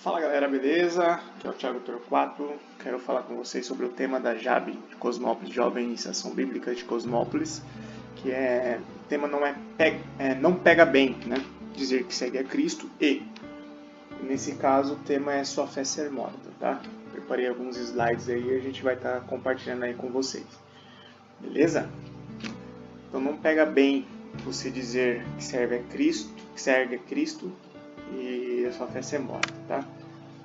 Fala galera, beleza? Aqui é o Thiago Torquato. Quero falar com vocês sobre o tema da JAB, de Cosmópolis, Jovem Iniciação Bíblica de Cosmópolis, que o tema não pega bem, né? Dizer que segue a Cristo nesse caso o tema é sua fé ser morta, tá? Preparei alguns slides aí e a gente vai estar compartilhando aí com vocês, beleza? Então não pega bem você dizer que segue a Cristo e a sua fé ser morta, tá?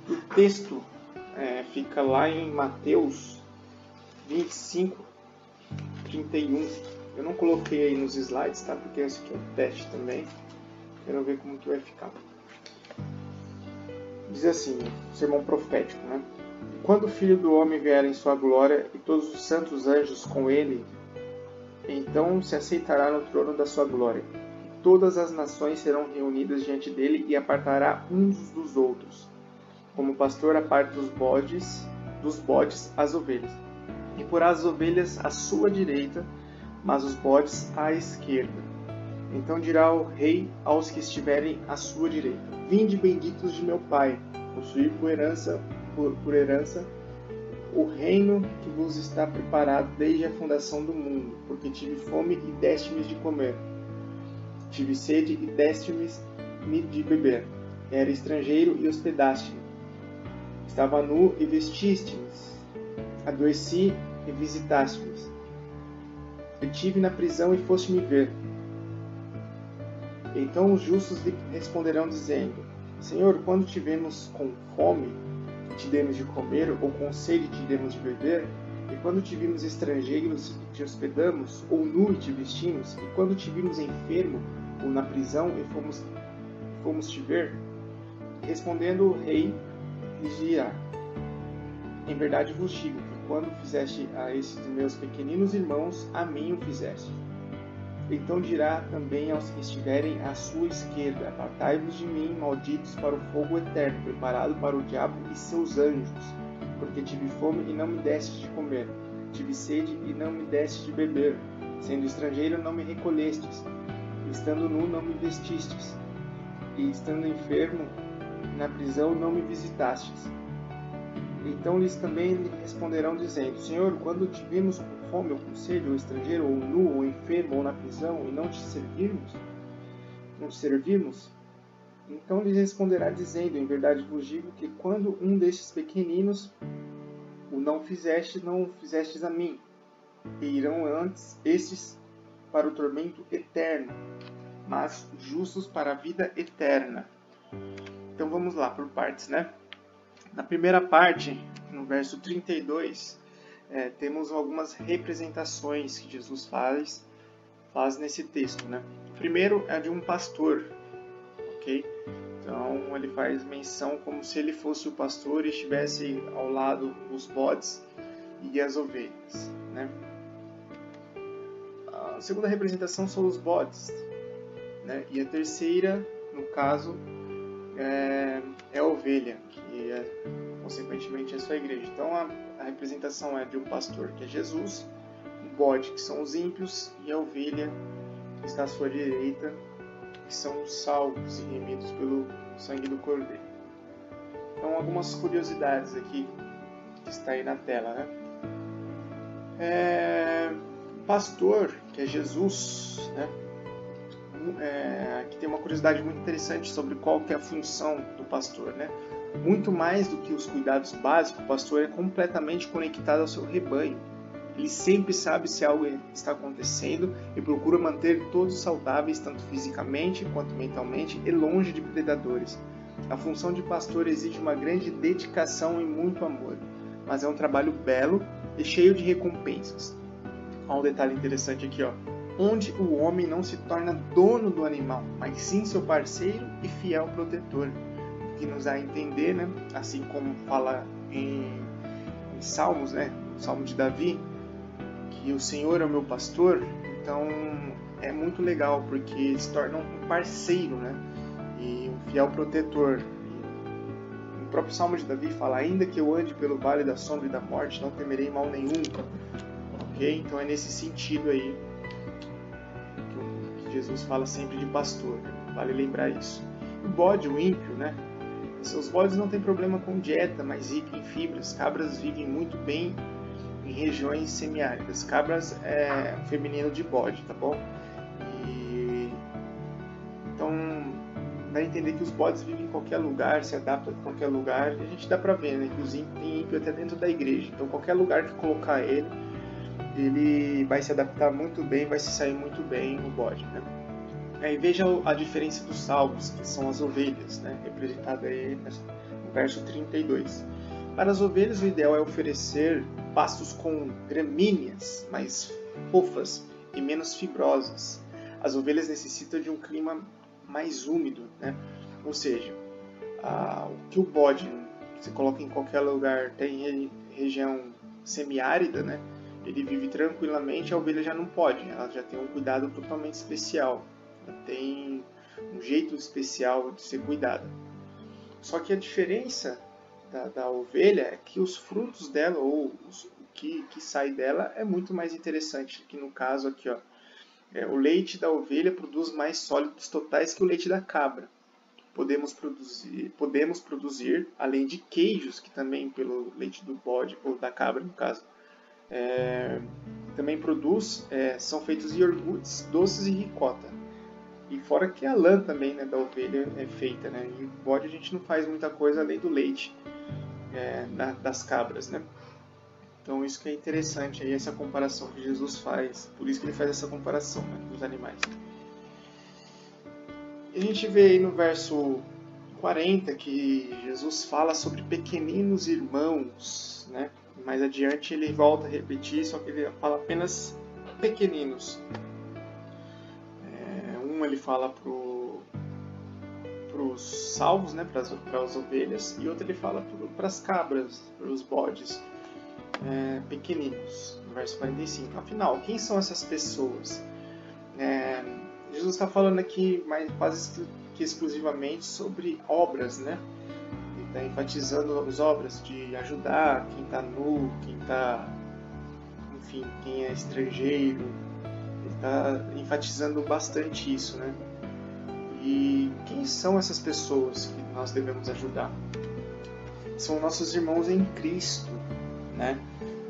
O texto fica lá em Mateus 25, 31. Eu não coloquei aí nos slides, tá? Porque esse aqui é um teste também. Quero ver como que vai ficar. Diz assim, sermão profético, né? Quando o Filho do Homem vier em sua glória e todos os santos anjos com ele, então se aceitará no trono da sua glória. Todas as nações serão reunidas diante dele e apartará uns dos outros, como o pastor aparta dos bodes as ovelhas. E porá as ovelhas à sua direita, mas os bodes à esquerda. Então dirá o rei aos que estiverem à sua direita: Vinde, benditos de meu Pai, possuir por herança o reino que vos está preparado desde a fundação do mundo, porque tive fome e deste-me de comer. Tive sede e deste-me de beber. Era estrangeiro e hospedaste-me. Estava nu e vestiste-me. Adoeci e visitaste-me. Estive na prisão e foste me ver. Então os justos lhe responderão dizendo: Senhor, quando tivemos com fome, te demos de comer, ou com sede te demos de beber? E quando te vimos estrangeiros e te hospedamos, ou nu e te vestimos? E quando te vimos enfermo ou na prisão e fomos te ver? Respondendo o rei, lhes dirá: Em verdade vos digo que quando fizeste a esses meus pequeninos irmãos, a mim o fizeste. Então dirá também aos que estiverem à sua esquerda: Apartai-vos de mim, malditos, para o fogo eterno, preparado para o diabo e seus anjos. Porque tive fome e não me destes de comer, tive sede e não me destes de beber, sendo estrangeiro não me recolhestes, estando nu não me vestistes, e estando enfermo na prisão não me visitastes. Então lhes também lhe responderão dizendo: Senhor, quando te vimos com fome ou com sede, ou estrangeiro, ou nu, ou enfermo, ou na prisão, e não te servimos? Então lhes responderá dizendo: Em verdade vos digo que quando um destes pequeninos o não fizestes a mim. E irão antes estes para o tormento eterno, mas justos para a vida eterna. Então vamos lá por partes, né? Na primeira parte, no verso 32, temos algumas representações que Jesus faz nesse texto, né? Primeiro é de um pastor, ok? Então ele faz menção como se ele fosse o pastor e estivesse ao lado dos bodes e as ovelhas, né? A segunda representação são os bodes, né? E a terceira, no caso, é a ovelha, que consequentemente é a sua igreja. Então a representação é de um pastor, que é Jesus, o bode, que são os ímpios, e a ovelha, que está à sua direita, que são os salvos e remidos pelo sangue do Cordeiro. Então algumas curiosidades aqui que está aí na tela, né? Pastor, que é Jesus, né? Aqui tem uma curiosidade muito interessante sobre qual que é a função do pastor, né? Muito mais do que os cuidados básicos, o pastor é completamente conectado ao seu rebanho. Ele sempre sabe se algo está acontecendo e procura manter todos saudáveis, tanto fisicamente quanto mentalmente, e longe de predadores. A função de pastor exige uma grande dedicação e muito amor, mas é um trabalho belo e cheio de recompensas. Há um detalhe interessante aqui, ó. Onde o homem não se torna dono do animal, mas sim seu parceiro e fiel protetor. O que nos dá a entender, né? Assim como fala em Salmos, né? O Salmo de Davi, que o Senhor é o meu pastor. Então é muito legal, porque se torna um parceiro, né? E um fiel protetor. E o próprio Salmo de Davi fala: ainda que eu ande pelo vale da sombra e da morte, não temerei mal nenhum. Ok? Então é nesse sentido aí que Jesus fala sempre de pastor, né? Vale lembrar isso. O bode, o ímpio, né? Os bodes não têm problema com dieta, mas rica em fibras. Cabras vivem muito bem em regiões semiáridas. Cabras é o feminino de bode, tá bom? Então, dá a entender que os bodes vivem em qualquer lugar, se adaptam a qualquer lugar. E a gente dá pra ver, né, que os ímpios têm ímpio até dentro da igreja. Então, qualquer lugar que colocar ele vai se adaptar muito bem, vai se sair muito bem o bode, né? Aí veja a diferença dos salvos, que são as ovelhas, né, representada aí no verso 32. Para as ovelhas, o ideal é oferecer pastos com gramíneas mais fofas e menos fibrosas. As ovelhas necessitam de um clima mais úmido, né? Ou seja, o que o bode você coloca em qualquer lugar, tem região semiárida, né? Ele vive tranquilamente, a ovelha já não pode, ela já tem um cuidado totalmente especial, ela tem um jeito especial de ser cuidada. Só que a diferença da ovelha é que os frutos dela, ou o que sai dela, é muito mais interessante, que no caso aqui, ó, o leite da ovelha produz mais sólidos totais que o leite da cabra. Podemos produzir, além de queijos, que também pelo leite do bode, ou da cabra no caso, também produz, são feitos iogurtes doces e ricota. E fora que a lã também, né, da ovelha é feita, né? E o bode a gente não faz muita coisa além do leite das cabras, né? Então isso que é interessante, aí, essa comparação que Jesus faz. Por isso que ele faz essa comparação, né, dos animais. E a gente vê aí no verso 40 que Jesus fala sobre pequeninos irmãos, né? Mais adiante ele volta a repetir, só que ele fala apenas pequeninos. Ele fala para os salvos, né, para as ovelhas, e outro ele fala para as cabras, para os bodes pequeninos, no verso 45. Afinal, quem são essas pessoas? Jesus está falando aqui quase que exclusivamente sobre obras, né? Ele está enfatizando as obras de ajudar quem está nu, quem é estrangeiro. Ele está enfatizando bastante isso, né? E quem são essas pessoas que nós devemos ajudar? São nossos irmãos em Cristo, né?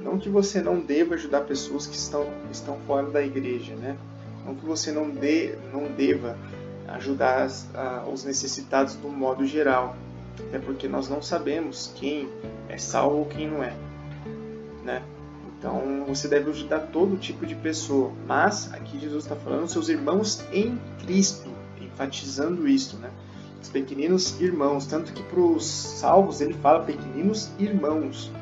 Não que você não deva ajudar pessoas que estão fora da igreja, né? Não que você não deva ajudar os necessitados do modo geral, até porque nós não sabemos quem é salvo ou quem não é, né? Então você deve ajudar todo tipo de pessoa, mas aqui Jesus está falando seus irmãos em Cristo, enfatizando isso, né? Os pequeninos irmãos, tanto que para os salvos ele fala pequeninos irmãos.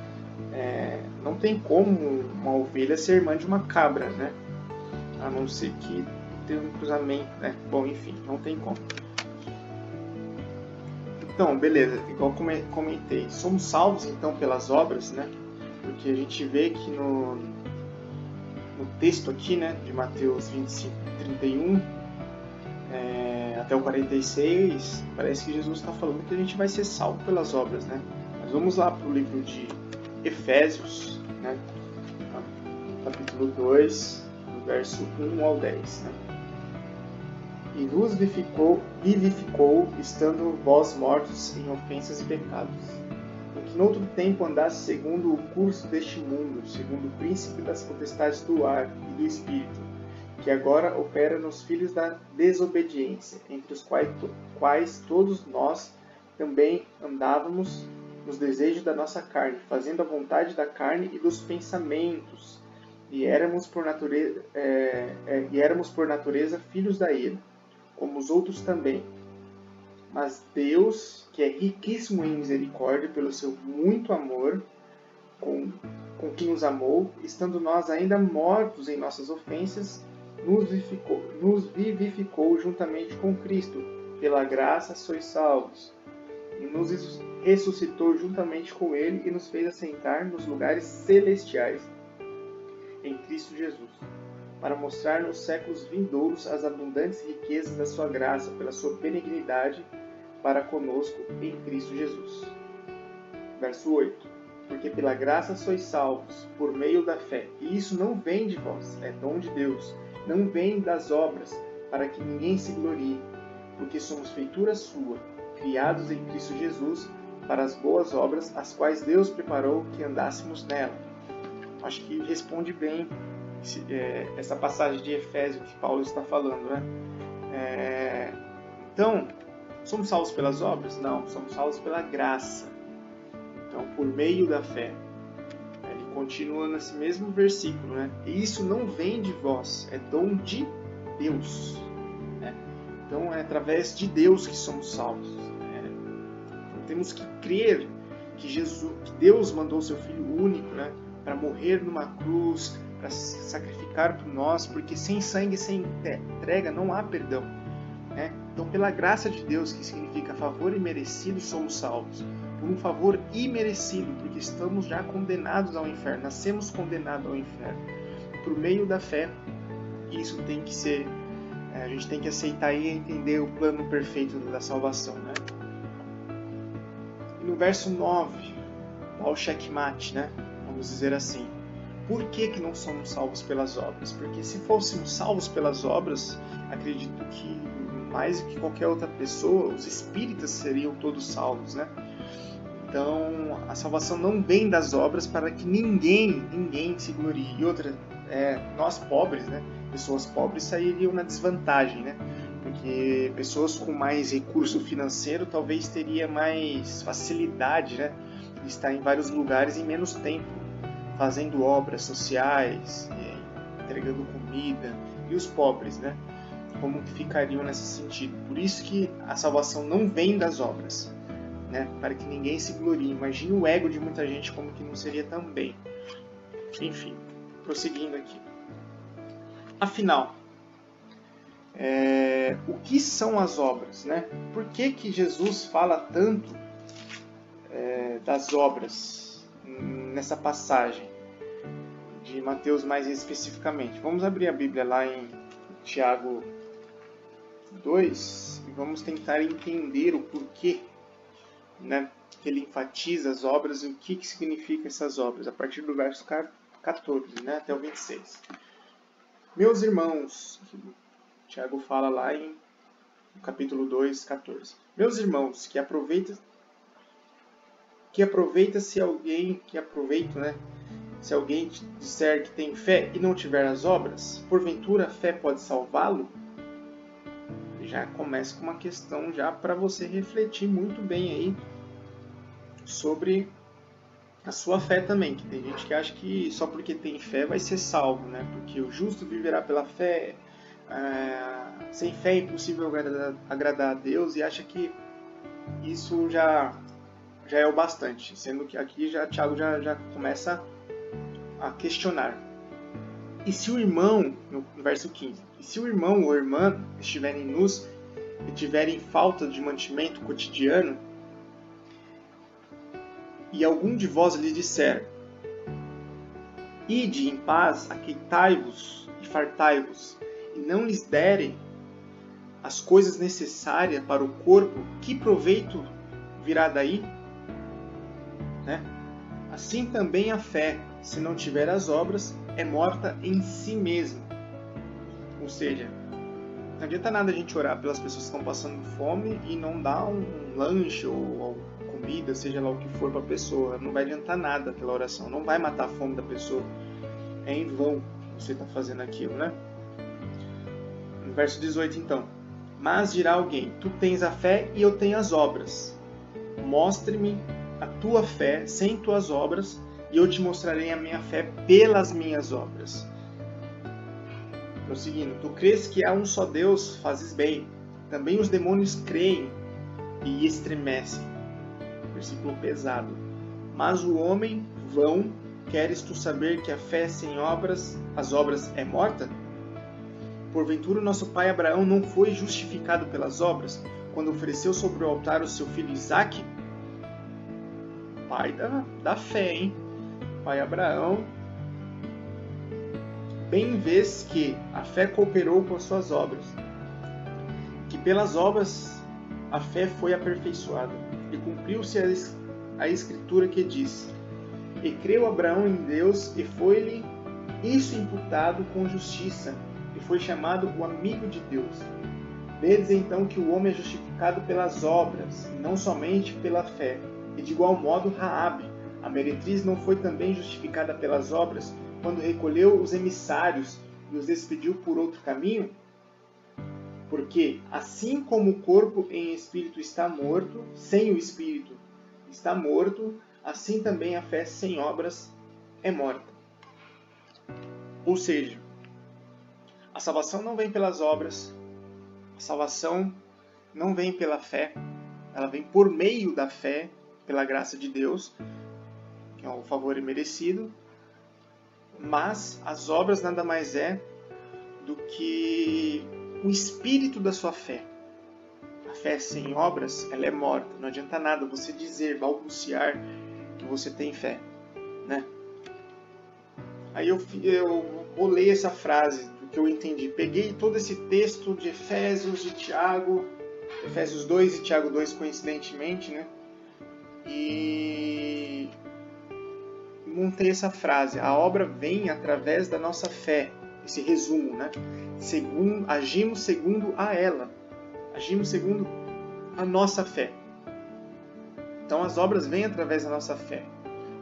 Não tem como uma ovelha ser irmã de uma cabra, né? A não ser que tenha um cruzamento, né? Bom, enfim, não tem como. Então, beleza, igual comentei, somos salvos então pelas obras, né? Porque a gente vê que no texto aqui, né, de Mateus 25, 31 até o 46, parece que Jesus está falando que a gente vai ser salvo pelas obras, né? Mas vamos lá para o livro de Efésios, né, capítulo 2, do verso 1 ao 10, né? E nos vivificou, estando vós mortos em ofensas e pecados, em que noutro tempo andasse segundo o curso deste mundo, segundo o príncipe das potestades do ar e do espírito, que agora opera nos filhos da desobediência, entre os quais todos nós também andávamos nos desejos da nossa carne, fazendo a vontade da carne e dos pensamentos, e éramos por natureza filhos da ira, como os outros também. Mas Deus, que é riquíssimo em misericórdia, pelo seu muito amor, com que nos amou, estando nós ainda mortos em nossas ofensas, nos vivificou juntamente com Cristo. Pela graça sois salvos. E nos ressuscitou juntamente com Ele e nos fez assentar nos lugares celestiais em Cristo Jesus, para mostrar nos séculos vindouros as abundantes riquezas da sua graça, pela sua benignidade para conosco em Cristo Jesus. Verso 8. Porque pela graça sois salvos, por meio da fé. E isso não vem de vós, é dom de Deus. Não vem das obras, para que ninguém se glorie. Porque somos feitura sua, criados em Cristo Jesus para as boas obras, as quais Deus preparou que andássemos nela. Acho que responde bem essa passagem de Efésios que Paulo está falando, né? Então, somos salvos pelas obras? Não, somos salvos pela graça. Então, por meio da fé. Ele continua nesse mesmo versículo, né? E isso não vem de vós, é dom de Deus. Né? Então, é através de Deus que somos salvos. Então, temos que crer que Deus mandou seu Filho único, né? Para morrer numa cruz, para se sacrificar por nós, porque sem sangue, sem entrega, não há perdão. Né? Então, pela graça de Deus, que significa favor imerecido, somos salvos. Por um favor imerecido, porque estamos já condenados ao inferno, nascemos condenados ao inferno. Por meio da fé, isso tem que ser, a gente tem que aceitar e entender o plano perfeito da salvação. Né? E no verso 9, dá o checkmate, né? Vamos dizer assim. Por que não somos salvos pelas obras? Porque se fôssemos salvos pelas obras, acredito que mais do que qualquer outra pessoa, os espíritas seriam todos salvos, né? Então, a salvação não vem das obras para que ninguém se glorie. E outra, nós pobres, né? Pessoas pobres sairiam na desvantagem, né? Porque pessoas com mais recurso financeiro talvez teria mais facilidade, né? De estar em vários lugares em menos tempo, fazendo obras sociais, entregando comida. E os pobres, né? Como que ficariam nesse sentido? Por isso que a salvação não vem das obras. Né, para que ninguém se glorie. Imagine o ego de muita gente como que não seria também. Enfim, prosseguindo aqui. Afinal, o que são as obras? Né? Por que Jesus fala tanto das obras nessa passagem de Mateus mais especificamente? Vamos abrir a Bíblia lá em Tiago 2 e vamos tentar entender o porquê, né, que ele enfatiza as obras e o que significa essas obras, a partir do verso 14, né, até o 26. Meus irmãos, Tiago fala lá no capítulo 2, 14. Meus irmãos, que aproveita se alguém se alguém disser que tem fé e não tiver as obras, porventura a fé pode salvá-lo? Já começa com uma questão já para você refletir muito bem aí sobre a sua fé também, que tem gente que acha que só porque tem fé vai ser salvo, né? Porque o justo viverá pela fé, sem fé é impossível agradar a Deus, e acha que isso já é o bastante, sendo que aqui Tiago já começa a questionar. E se o irmão, no verso 15, e se o irmão ou a irmã estiverem nus e tiverem falta de mantimento cotidiano, e algum de vós lhe disser, ide em paz, aqueitai-vos e fartai-vos, e não lhes derem as coisas necessárias para o corpo, que proveito virá daí? Né? Assim também a fé, se não tiver as obras, é morta em si mesma. Ou seja, não adianta nada a gente orar pelas pessoas que estão passando fome e não dar um lanche ou comida, seja lá o que for para a pessoa. Não vai adiantar nada aquela oração, não vai matar a fome da pessoa. É em vão que você está fazendo aquilo, né? No verso 18 então. Mas dirá alguém, tu tens a fé e eu tenho as obras. Mostre-me a tua fé sem tuas obras, e eu te mostrarei a minha fé pelas minhas obras. Prosseguindo, tu crês que há um só Deus, fazes bem. Também os demônios creem e estremecem. Versículo pesado. Mas o homem vão, queres tu saber que a fé sem obras, as obras é morta? Porventura o nosso pai Abraão não foi justificado pelas obras, quando ofereceu sobre o altar o seu filho Isaque? Pai da fé, hein? Pai Abraão, bem vês que a fé cooperou com as suas obras, que pelas obras a fé foi aperfeiçoada, e cumpriu-se a escritura que diz, e creu Abraão em Deus, e foi-lhe isso imputado com justiça, e foi chamado o amigo de Deus. Vedes então que o homem é justificado pelas obras, e não somente pela fé. E de igual modo Raabe, a meretriz, não foi também justificada pelas obras, quando recolheu os emissários e os despediu por outro caminho? Porque, assim como o corpo em espírito está morto, sem o espírito está morto, assim também a fé sem obras é morta. Ou seja, a salvação não vem pelas obras, a salvação não vem pela fé, ela vem por meio da fé, pela graça de Deus, que é um favor imerecido, mas as obras nada mais é do que o espírito da sua fé. A fé sem obras, ela é morta. Não adianta nada você dizer, balbuciar que você tem fé, né? Aí eu vou ler essa frase do que eu entendi. Peguei todo esse texto de Efésios, de Tiago, Efésios 2 e Tiago 2 coincidentemente, né? E montei essa frase. A obra vem através da nossa fé. Esse resumo, né? Agimos segundo a ela. Agimos segundo a nossa fé. Então as obras vêm através da nossa fé.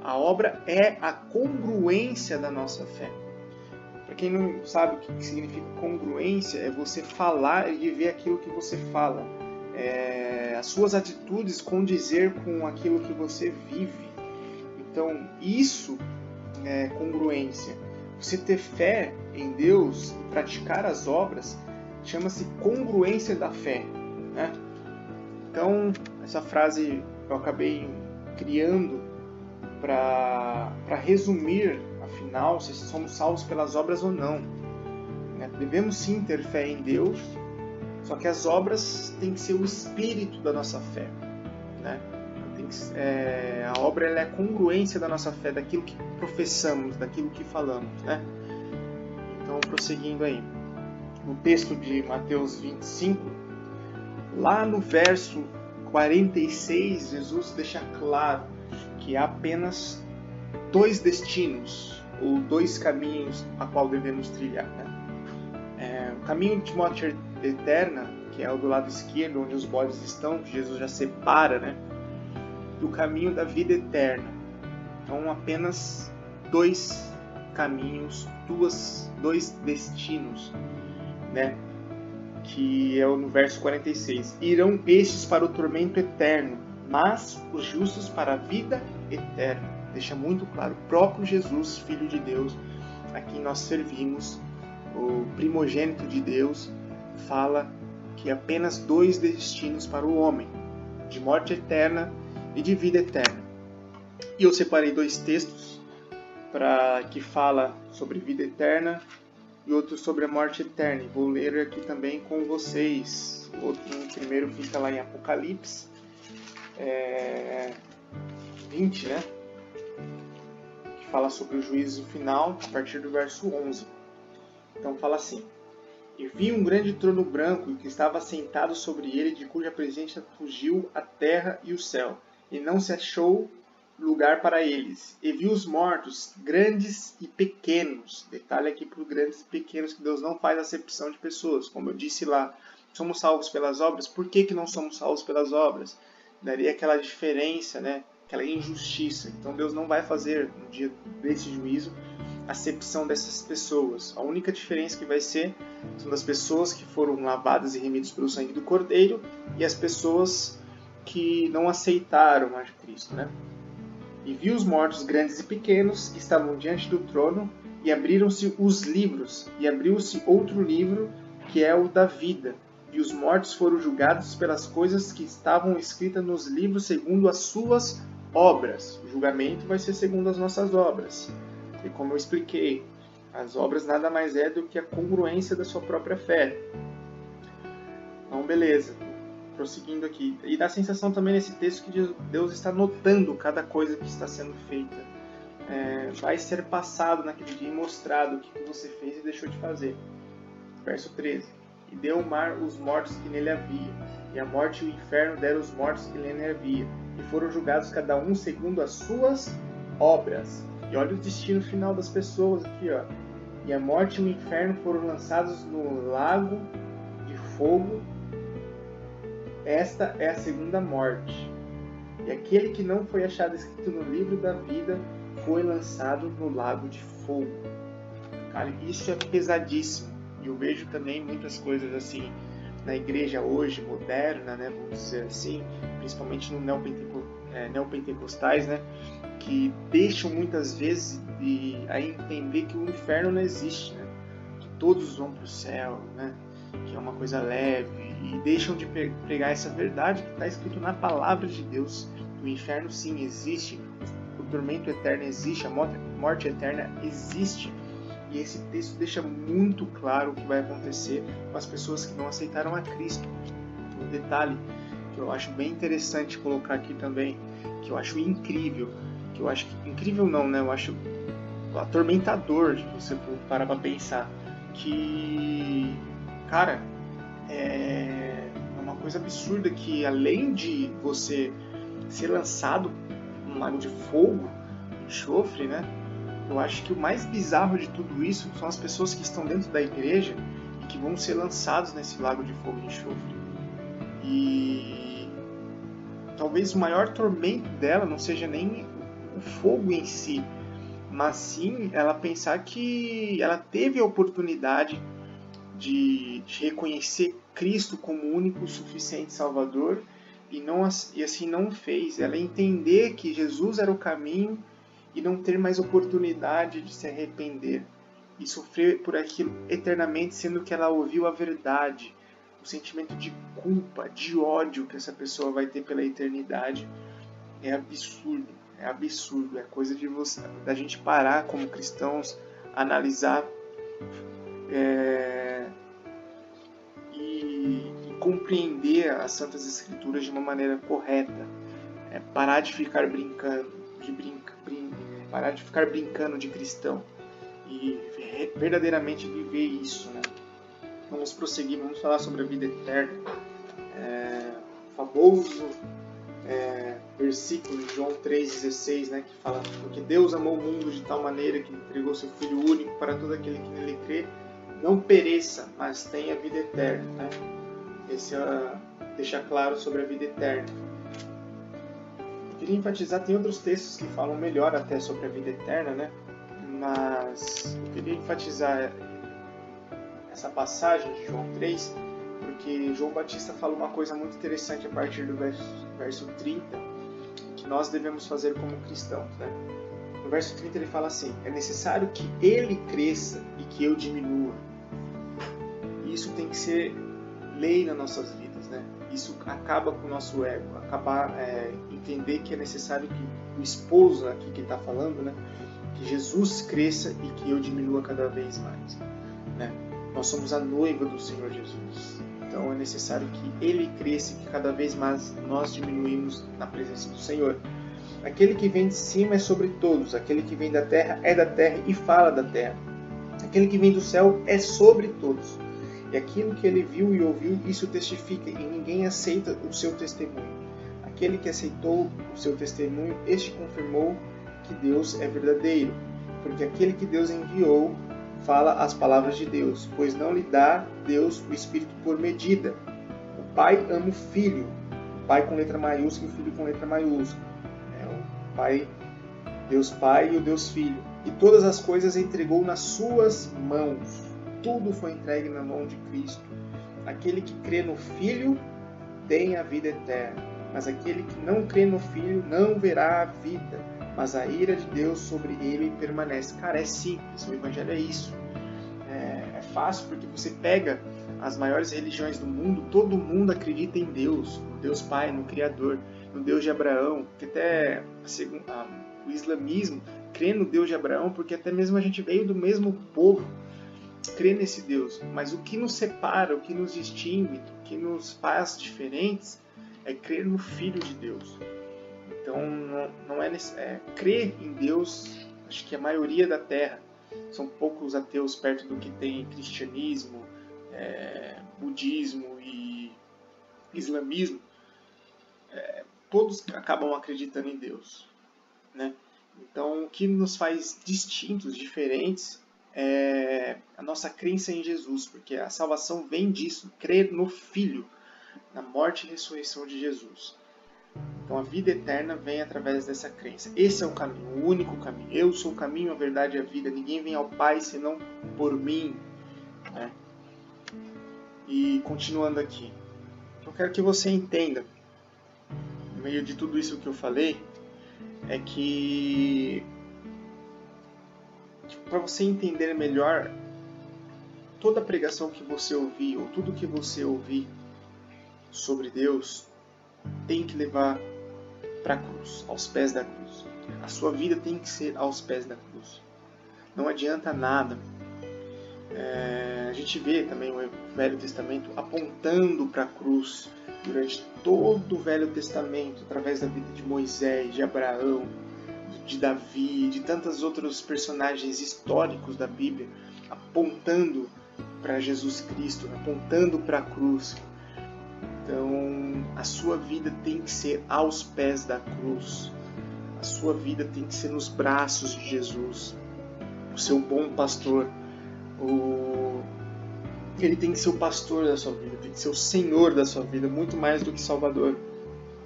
A obra é a congruência da nossa fé. Para quem não sabe o que significa congruência, é você falar e viver aquilo que você fala. As suas atitudes condizer com aquilo que você vive. Então isso é congruência. Você ter fé em Deus e praticar as obras chama-se congruência da fé, né? Então, essa frase eu acabei criando para resumir, afinal, se somos salvos pelas obras ou não. Devemos sim ter fé em Deus, só que as obras têm que ser o espírito da nossa fé, né? A obra ela é a congruência da nossa fé, daquilo que professamos, daquilo que falamos, né? Então, prosseguindo aí. No texto de Mateus 25, lá no verso 46, Jesus deixa claro que há apenas dois destinos, ou dois caminhos a qual devemos trilhar, né? O caminho de morte eterna, que é o do lado esquerdo, onde os bodes estão, que Jesus já separa, né? Do caminho da vida eterna. Então, apenas dois caminhos, dois destinos, né? Que é no verso 46. Irão estes para o tormento eterno, mas os justos para a vida eterna. Deixa muito claro, o próprio Jesus, Filho de Deus, a quem nós servimos, o primogênito de Deus, fala que apenas dois destinos para o homem, de morte eterna e de vida eterna. E eu separei dois textos que fala sobre vida eterna e outro sobre a morte eterna. E vou ler aqui também com vocês. O primeiro fica lá em Apocalipse 20, né? Que fala sobre o juízo final a partir do verso 11. Então fala assim: E vi um grande trono branco que estava sentado sobre ele, de cuja presença fugiu a terra e o céu, e não se achou lugar para eles. E vi os mortos, grandes e pequenos. Detalhe aqui para os grandes e pequenos, que Deus não faz acepção de pessoas. Como eu disse lá, somos salvos pelas obras. Por que não somos salvos pelas obras? Daria aquela diferença, né? Aquela injustiça. Então Deus não vai fazer, no dia desse juízo, acepção dessas pessoas. A única diferença que vai ser são das pessoas que foram lavadas e remidas pelo sangue do Cordeiro e as pessoas que não aceitaram a Cristo, né? E vi os mortos grandes e pequenos que estavam diante do trono, e abriram-se os livros, e abriu-se outro livro, que é o da vida. E os mortos foram julgados pelas coisas que estavam escritas nos livros segundo as suas obras. O julgamento vai ser segundo as nossas obras. E como eu expliquei, as obras nada mais é do que a congruência da sua própria fé. Então, beleza. Prosseguindo aqui. E dá a sensação também nesse texto que Deus está notando cada coisa que está sendo feita. Vai ser passado naquele dia e mostrado o que você fez e deixou de fazer. Verso 13. E deu o mar os mortos que nele havia, e a morte e o inferno deram os mortos que nele havia, e foram julgados cada um segundo as suas obras. E olha o destino final das pessoas aqui, ó. E a morte e o inferno foram lançados no lago de fogo. esta é a segunda morte. E aquele que não foi achado escrito no livro da vida foi lançado no lago de fogo. Cara, isso é pesadíssimo. E eu vejo também muitas coisas assim na igreja hoje, moderna, né, vamos dizer assim, principalmente no neopentecostais, né, que deixam muitas vezes a entender que o inferno não existe, né, que todos vão para o céu, né, que é uma coisa leve, e deixam de pregar essa verdade que está escrito na palavra de Deus. O inferno sim existe, o tormento eterno existe, a morte eterna existe. E esse texto deixa muito claro o que vai acontecer com as pessoas que não aceitaram a Cristo. Um detalhe que eu acho bem interessante colocar aqui também, que eu acho incrível, incrível não, né? Eu acho atormentador de você parar para pensar, que, cara, é uma coisa absurda que além de você ser lançado num lago de fogo, enxofre, né? Eu acho que o mais bizarro de tudo isso são as pessoas que estão dentro da igreja e que vão ser lançados nesse lago de fogo e enxofre. E talvez o maior tormento dela não seja nem o fogo em si, mas sim ela pensar que ela teve a oportunidade de reconhecer Cristo como o único e suficiente Salvador e assim não fez. Ela entender que Jesus era o caminho e não ter mais oportunidade de se arrepender e sofrer por aquilo eternamente, sendo que ela ouviu a verdade. O sentimento de culpa, de ódio que essa pessoa vai ter pela eternidade é absurdo, é coisa da gente parar como cristãos, analisar e compreender as Santas Escrituras de uma maneira correta, parar de ficar parar de ficar brincando de cristão e verdadeiramente viver isso, né? Vamos prosseguir, vamos falar sobre a vida eterna. Famoso versículo de João 3,16, né, que fala: porque Deus amou o mundo de tal maneira que entregou seu Filho único para todo aquele que nele crê, não pereça, mas tenha vida eterna, né? Esse deixa claro sobre a vida eterna. Eu queria enfatizar, tem outros textos que falam melhor até sobre a vida eterna, né? Mas eu queria enfatizar essa passagem de João 3, porque João Batista fala uma coisa muito interessante a partir do verso 30, que nós devemos fazer como cristãos, né? No verso 30 ele fala assim: é necessário que ele cresça e que eu diminua. E isso tem que ser lei nas nossas vidas, né? Isso acaba com o nosso ego, entender que é necessário que o esposo aqui que está falando, né, que Jesus cresça e que eu diminua cada vez mais, né? Nós somos a noiva do Senhor Jesus, então é necessário que Ele cresça e que cada vez mais nós diminuímos na presença do Senhor. Aquele que vem de cima é sobre todos, aquele que vem da terra é da terra e fala da terra, aquele que vem do céu é sobre todos. E aquilo que ele viu e ouviu, isso testifica, e ninguém aceita o seu testemunho. Aquele que aceitou o seu testemunho, este confirmou que Deus é verdadeiro, porque aquele que Deus enviou fala as palavras de Deus, pois não lhe dá Deus o Espírito por medida. O Pai ama o Filho, o Pai com letra maiúscula e o Filho com letra maiúscula. O Pai, Deus Pai e o Deus Filho. E todas as coisas entregou nas suas mãos. Tudo foi entregue na mão de Cristo. Aquele que crê no Filho tem a vida eterna, mas aquele que não crê no Filho não verá a vida, mas a ira de Deus sobre ele permanece. Cara, é simples, o Evangelho é isso. É fácil porque você pega as maiores religiões do mundo, todo mundo acredita em Deus, no Deus Pai, no Criador, no Deus de Abraão, que até o islamismo crê no Deus de Abraão, porque até mesmo a gente veio do mesmo povo, crê nesse Deus, mas o que nos separa, o que nos distingue, o que nos faz diferentes é crer no Filho de Deus. Então não é crer em Deus. Acho que a maioria da Terra são poucos ateus perto do que tem cristianismo, budismo e islamismo. Todos acabam acreditando em Deus, né? Então o que nos faz distintos, diferentes, é a nossa crença em Jesus, porque a salvação vem disso, crer no Filho. na morte e ressurreição de Jesus. Então a vida eterna vem através dessa crença. Esse é o caminho, o único caminho. Eu sou o caminho, a verdade e a vida. Ninguém vem ao Pai senão por mim. Né? E continuando aqui, eu quero que você entenda, no meio de tudo isso que eu falei, é que para você entender melhor toda a pregação que você ouvir, ou tudo que você ouvir sobre Deus, tem que levar para a cruz, aos pés da cruz. A sua vida tem que ser aos pés da cruz. Não adianta nada. A gente vê também o Velho Testamento apontando para a cruz durante todo o Velho Testamento, através da vida de Moisés, de Abraão, de Davi, de tantos outros personagens históricos da Bíblia, apontando para Jesus Cristo, apontando para a cruz. Então, a sua vida tem que ser aos pés da cruz. A sua vida tem que ser nos braços de Jesus, o seu bom pastor. Ele tem que ser o pastor da sua vida, tem que ser o Senhor da sua vida, muito mais do que Salvador.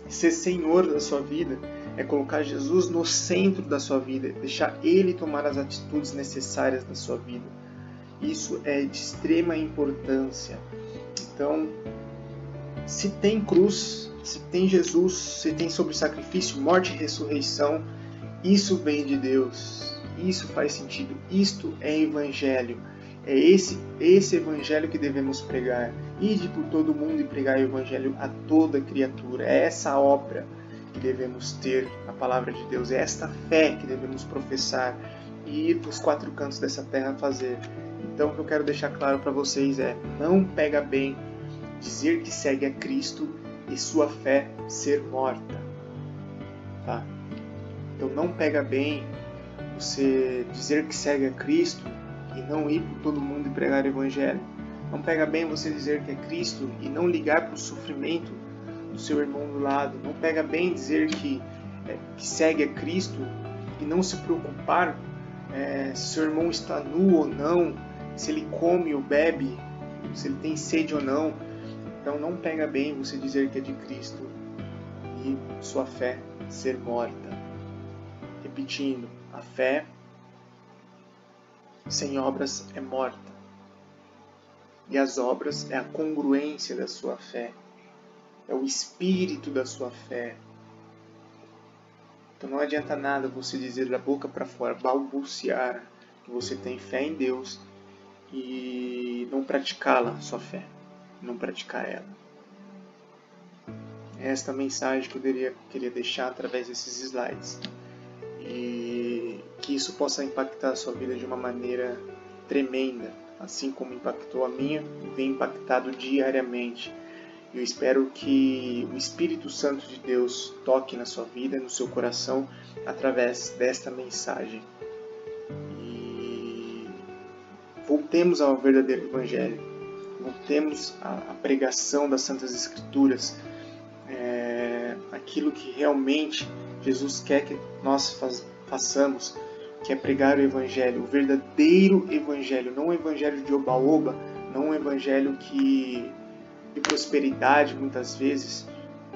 Ser Senhor da sua vida é colocar Jesus no centro da sua vida, deixar Ele tomar as atitudes necessárias da sua vida. Isso é de extrema importância. Então, se tem cruz, se tem Jesus, se tem sobre sacrifício, morte e ressurreição, isso vem de Deus. Isso faz sentido. Isto é Evangelho. É esse Evangelho que devemos pregar. Ide por todo mundo e pregar o Evangelho a toda criatura. É essa obra que devemos ter, a palavra de Deus. É esta fé que devemos professar e ir para os quatro cantos dessa terra fazer. Então, o que eu quero deixar claro para vocês é: não pega bem dizer que segue a Cristo e sua fé ser morta. Tá? Então, não pega bem você dizer que segue a Cristo e não ir por todo mundo e pregar o Evangelho. Não pega bem você dizer que é Cristo e não ligar para o sofrimento do seu irmão do lado. Não pega bem dizer que segue a Cristo e não se preocupar se seu irmão está nu ou não, se ele come ou bebe, se ele tem sede ou não. Então não pega bem você dizer que é de Cristo e sua fé ser morta. Repetindo, a fé sem obras é morta. E as obras é a congruência da sua fé. É o espírito da sua fé. Então não adianta nada você dizer da boca para fora, balbuciar que você tem fé em Deus e não praticá-la, sua fé. Não praticar ela. É esta mensagem que eu queria deixar através desses slides. E que isso possa impactar a sua vida de uma maneira tremenda, assim como impactou a minha e vem impactado diariamente. Eu espero que o Espírito Santo de Deus toque na sua vida, no seu coração, através desta mensagem. E voltemos ao verdadeiro Evangelho. Voltemos à pregação das Santas Escrituras. Aquilo que realmente Jesus quer que nós façamos, que é pregar o Evangelho, o verdadeiro Evangelho, não o Evangelho de oba-oba, não o Evangelho de prosperidade, muitas vezes,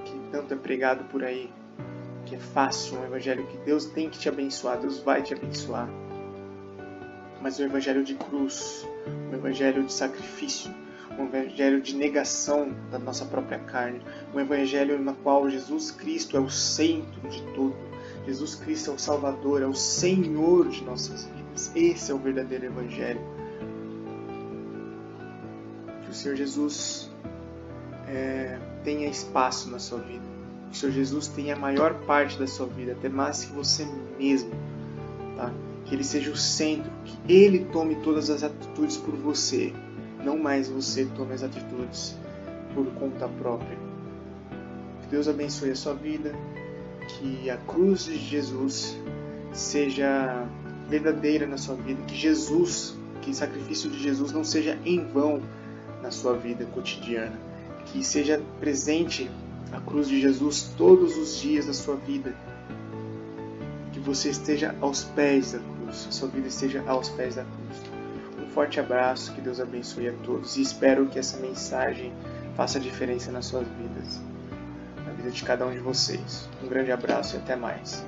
que tanto é pregado por aí, que é fácil, um Evangelho que Deus tem que te abençoar, Deus vai te abençoar. Mas o Evangelho de cruz, o Evangelho de sacrifício, um Evangelho de negação da nossa própria carne, um Evangelho no qual Jesus Cristo é o centro de tudo, Jesus Cristo é o Salvador, é o Senhor de nossas vidas. Esse é o verdadeiro Evangelho. Que o Senhor Jesus tenha espaço na sua vida, que o Senhor Jesus tenha a maior parte da sua vida, até mais que você mesmo, tá? Que Ele seja o centro, que Ele tome todas as atitudes por você, não mais você tome as atitudes por conta própria. Que Deus abençoe a sua vida, que a cruz de Jesus seja verdadeira na sua vida, que o sacrifício de Jesus não seja em vão na sua vida cotidiana, que seja presente a cruz de Jesus todos os dias da sua vida, que você esteja aos pés da cruz, a sua vida esteja aos pés da cruz. Um forte abraço, que Deus abençoe a todos e espero que essa mensagem faça a diferença nas suas vidas, na vida de cada um de vocês. Um grande abraço e até mais.